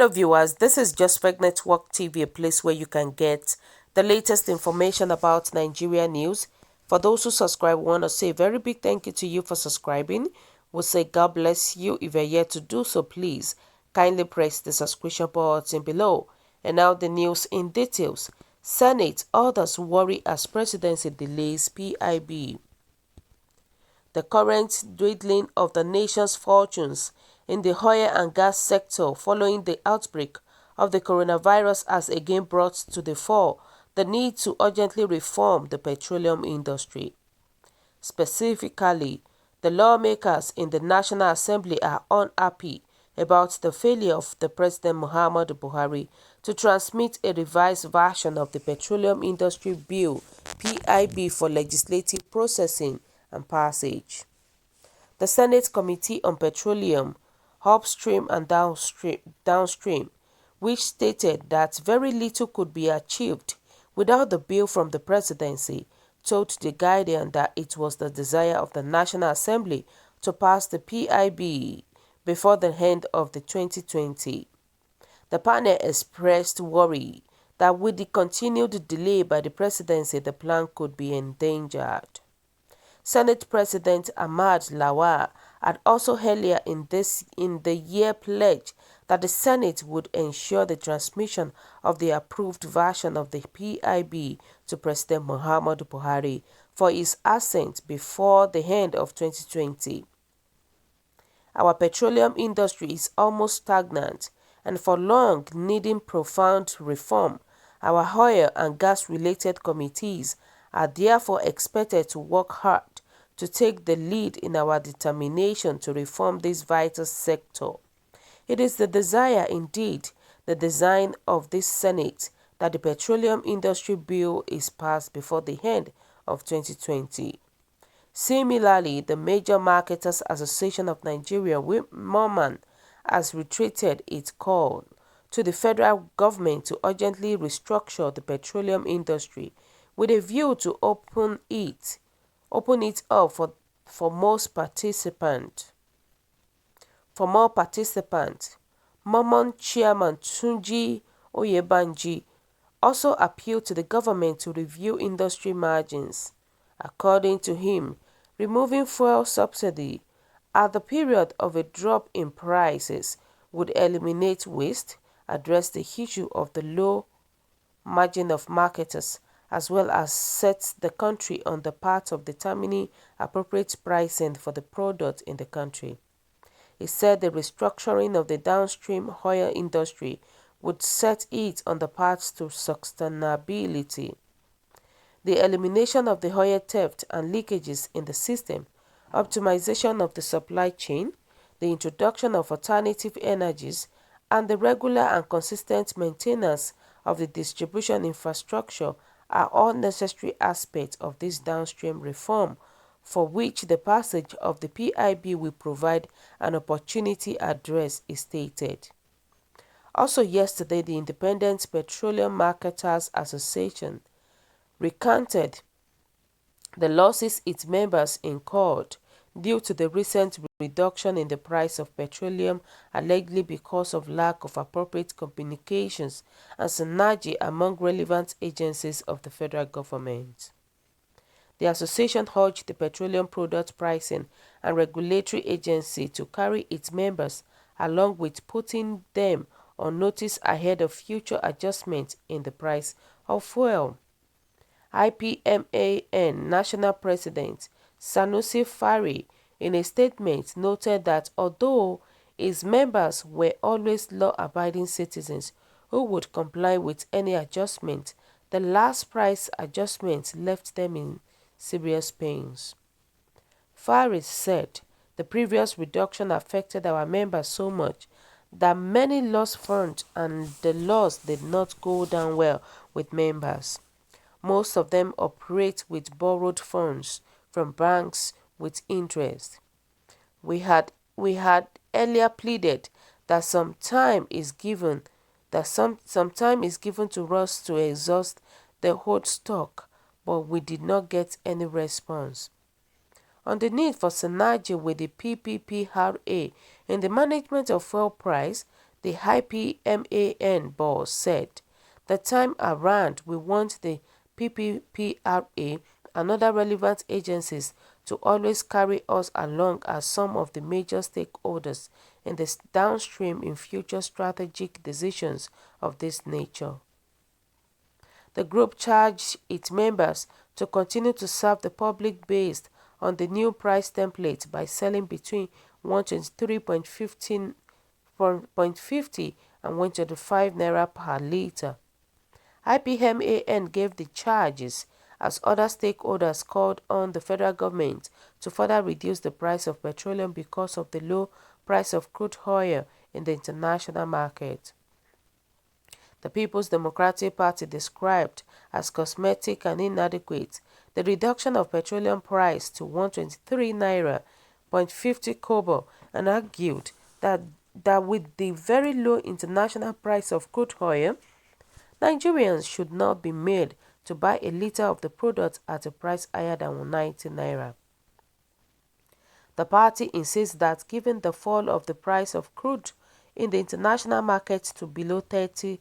Hello viewers, this is Just Network TV, a place where you can get the latest information about Nigeria news. For those who subscribe, we want to say a very big thank you to you for subscribing. We'll say God bless you. If you're yet to do so, please kindly press the subscription button below. And now the news in details. Senate orders Wørr as presidency delays PIB. The current dwindling of the nation's fortunes in the oil and gas sector following the outbreak of the coronavirus has again brought to the fore the need to urgently reform the petroleum industry. Specifically, the lawmakers in the National Assembly are unhappy about the failure of the President Muhammadu Buhari to transmit a revised version of the Petroleum Industry Bill (PIB) for legislative processing and passage. The Senate Committee on Petroleum, Upstream and Downstream, which stated that very little could be achieved without the bill from the presidency, told The Guardian that it was the desire of the National Assembly to pass the PIB before the end of the 2020. The panel expressed worry that with the continued delay by the presidency, the plan could be endangered. Senate President Ahmad Láys had also earlier in the year pledged that the Senate would ensure the transmission of the approved version of the PIB to President Muhammadu Buhari for his assent before the end of 2020. Our petroleum industry is almost stagnant and for long needing profound reform. Our oil and gas-related committees are therefore expected to work hard to take the lead in our determination to reform this vital sector. It is the desire, indeed, the design of this Senate that the Petroleum Industry Bill is passed before the end of 2020. Similarly, the Major Marketers Association of Nigeria, MOMAN, has reiterated its call to the federal government to urgently restructure the petroleum industry with a view to open it up for more participants. MOMAN Chairman Tunji Oyebanji also appealed to the government to review industry margins. According to him, removing fuel subsidy at the period of a drop in prices would eliminate waste, address the issue of the low margin of marketers, as well as set the country on the path of determining appropriate pricing for the product in the country. He said the restructuring of the downstream oil industry would set it on the path to sustainability. The elimination of the oil theft and leakages in the system, optimization of the supply chain, the introduction of alternative energies, and the regular and consistent maintenance of the distribution infrastructure are all necessary aspects of this downstream reform, for which the passage of the PIB will provide an opportunity address, is stated. Also yesterday, the Independent Petroleum Marketers Association recanted the losses its members incurred due to the recent reduction in the price of petroleum, allegedly because of lack of appropriate communications and synergy among relevant agencies of the federal government. The association urged the Petroleum Product Pricing and Regulatory Agency to carry its members along with putting them on notice ahead of future adjustments in the price of fuel. IPMAN National President Sanusi Fari, in a statement, noted that although his members were always law-abiding citizens who would comply with any adjustment, the last price adjustment left them in serious pains. Fari said the previous reduction affected our members so much that many lost funds and the loss did not go down well with members. Most of them operate with borrowed funds from banks with interest. We had earlier pleaded that some time is given to us to exhaust the old stock, but we did not get any response. On the need for synergy with the PPPRA in the management of fuel price, the IPMAN boss said, "The time around we want the PPPRA and other relevant agencies to always carry us along as some of the major stakeholders in the downstream in future strategic decisions of this nature." The group charged its members to continue to serve the public based on the new price template by selling between 123.50 and 125 naira per litre. IPMAN gave the charges as other stakeholders called on the federal government to further reduce the price of petroleum because of the low price of crude oil in the international market. The People's Democratic Party described as cosmetic and inadequate the reduction of petroleum price to 123 naira 50 kobo and argued that with the very low international price of crude oil, Nigerians should not be made to buy a litre of the product at a price higher than 190 naira. The party insists that given the fall of the price of crude in the international market to below $30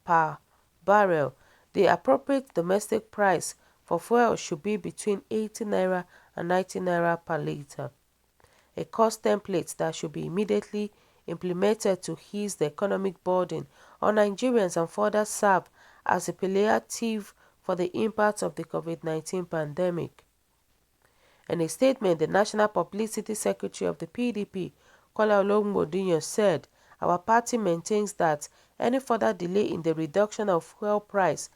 per barrel, the appropriate domestic price for fuel should be between 80 naira and 90 naira per litre. A cost template that should be immediately implemented to ease the economic burden on Nigerians and further serve as a palliative for the impact of the COVID-19 pandemic. In a statement, the National Publicity Secretary of the PDP, Kola Olungbodinyo, said, "Our party maintains that any further delay in the reduction of fuel price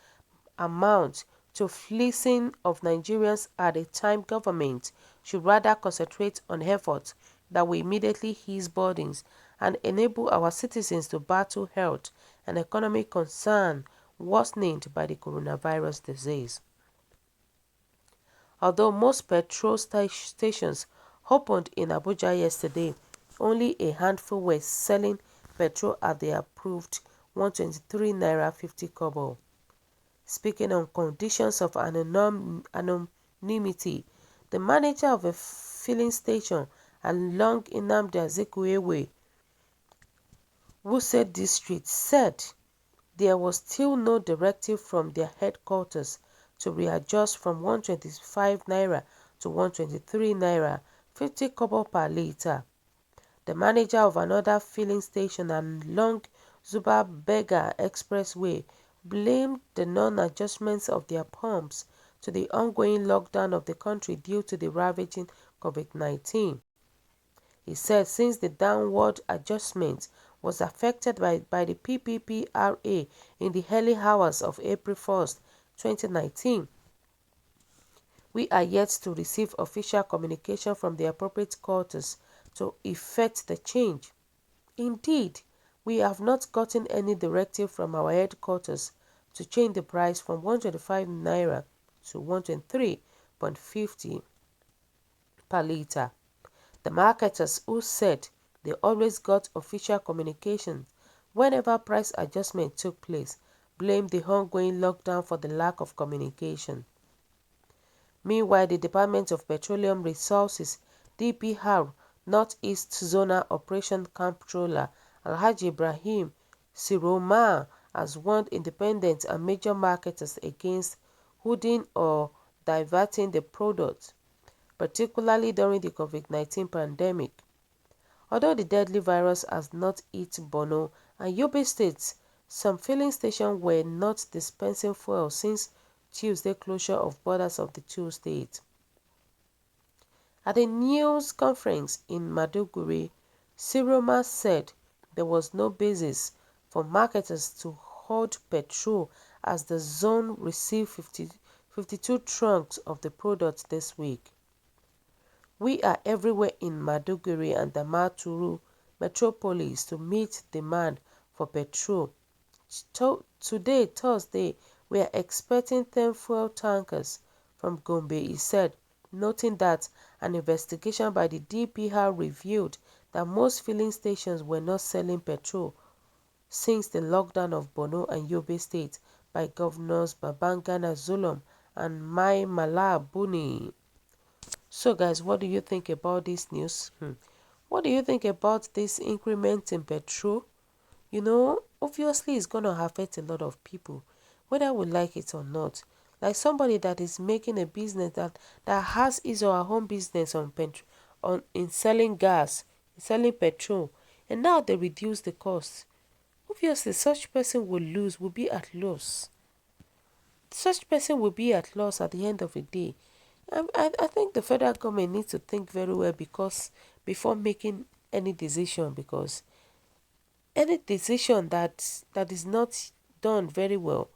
amounts to fleecing of Nigerians at a time government should rather concentrate on efforts that will immediately ease burdens and enable our citizens to battle health and economic concern worsened by the coronavirus disease." Although most petrol stations opened in Abuja yesterday, only a handful were selling petrol at the approved 123 naira 50 kobo. Speaking on conditions of anonymity, the manager of a filling station along Nnamdi Azikiwe, Wuse District, said there was still no directive from their headquarters to readjust from 125 naira to 123 naira 50 kobo per litre. The manager of another filling station along Zuba Berger Expressway blamed the non-adjustments of their pumps to the ongoing lockdown of the country due to the ravaging COVID-19. He said since the downward adjustment was affected by the PPPRA in the early hours of April 1st, 2019, we are yet to receive official communication from the appropriate quarters to effect the change. Indeed, we have not gotten any directive from our headquarters to change the price from 125 naira to 123.50 per litre. The marketers, who said they always got official communication whenever price adjustment took place, blamed the ongoing lockdown for the lack of communication. Meanwhile, the Department of Petroleum Resources (DPR) Northeast Zonal Operation Comptroller Alhaji Ibrahim Siroma has warned independent and major marketers against hoarding or diverting the product, particularly during the COVID-19 pandemic. Although the deadly virus has not hit Borno and Yobe states, some filling stations were not dispensing fuel since Tuesday closure of borders of the two states. At a news conference in Maiduguri, Siroma said there was no basis for marketers to hoard petrol as the zone received 52 trucks of the product this week. "We are everywhere in Maiduguri and Damaturu," metropolis to meet demand for petrol. Today, Thursday, we are expecting 10 fuel tankers from Gombe, he said, noting that an investigation by the DPR revealed that most filling stations were not selling petrol since the lockdown of Borno and Yobe State by Governors Babangana Zulum and Mai Mala Buni. So guys, what do you think about this news? What do you think about this increment in petrol? Obviously it's going to affect a lot of people, whether we like it or not. Like somebody that is making a business that has his or her own business in selling gas, selling petrol, and now they reduce the cost. Obviously, such person will be at loss. Such person will be at loss at the end of the day. I think the federal government needs to think very well before making any decision, because any decision that is not done very well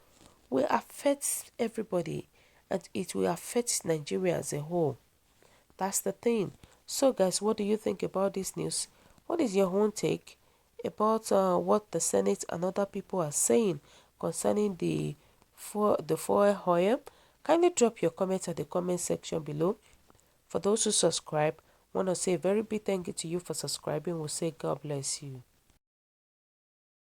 will affect everybody, and it will affect Nigeria as a whole. That's the thing. So guys, what do you think about this news? What is your own take about what the Senate and other people are saying concerning the fuel oil? Kindly drop your comments at the comment section below. For those who subscribe, I want to say a very big thank you to you for subscribing. We'll say God bless you.